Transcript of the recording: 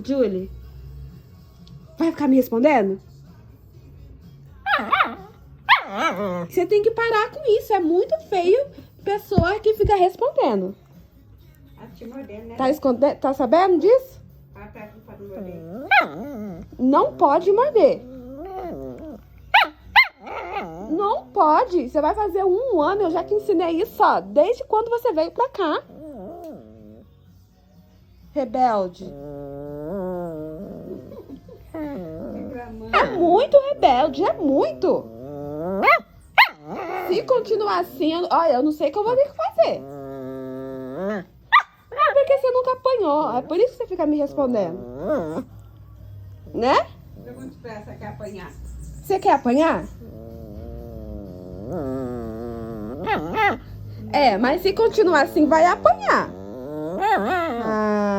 Julie, vai ficar me respondendo? Você tem que parar com isso. É muito feio pessoa que fica respondendo. Tá te mordendo, né? Tá sabendo disso? Ela tá aqui pra não morder. Não pode morder. Não pode. Você vai fazer 1 ano. Eu já te ensinei isso, ó. Desde quando você veio pra cá. Rebelde. Reclamando. É muito rebelde. É muito. Se continuar assim, olha, eu não sei o que eu vou ter que fazer. Porque você nunca apanhou. É por isso que você fica me respondendo. Né? Pergunta pra essa quer apanhar. Você quer apanhar? É, mas se continuar assim, vai apanhar. Ah.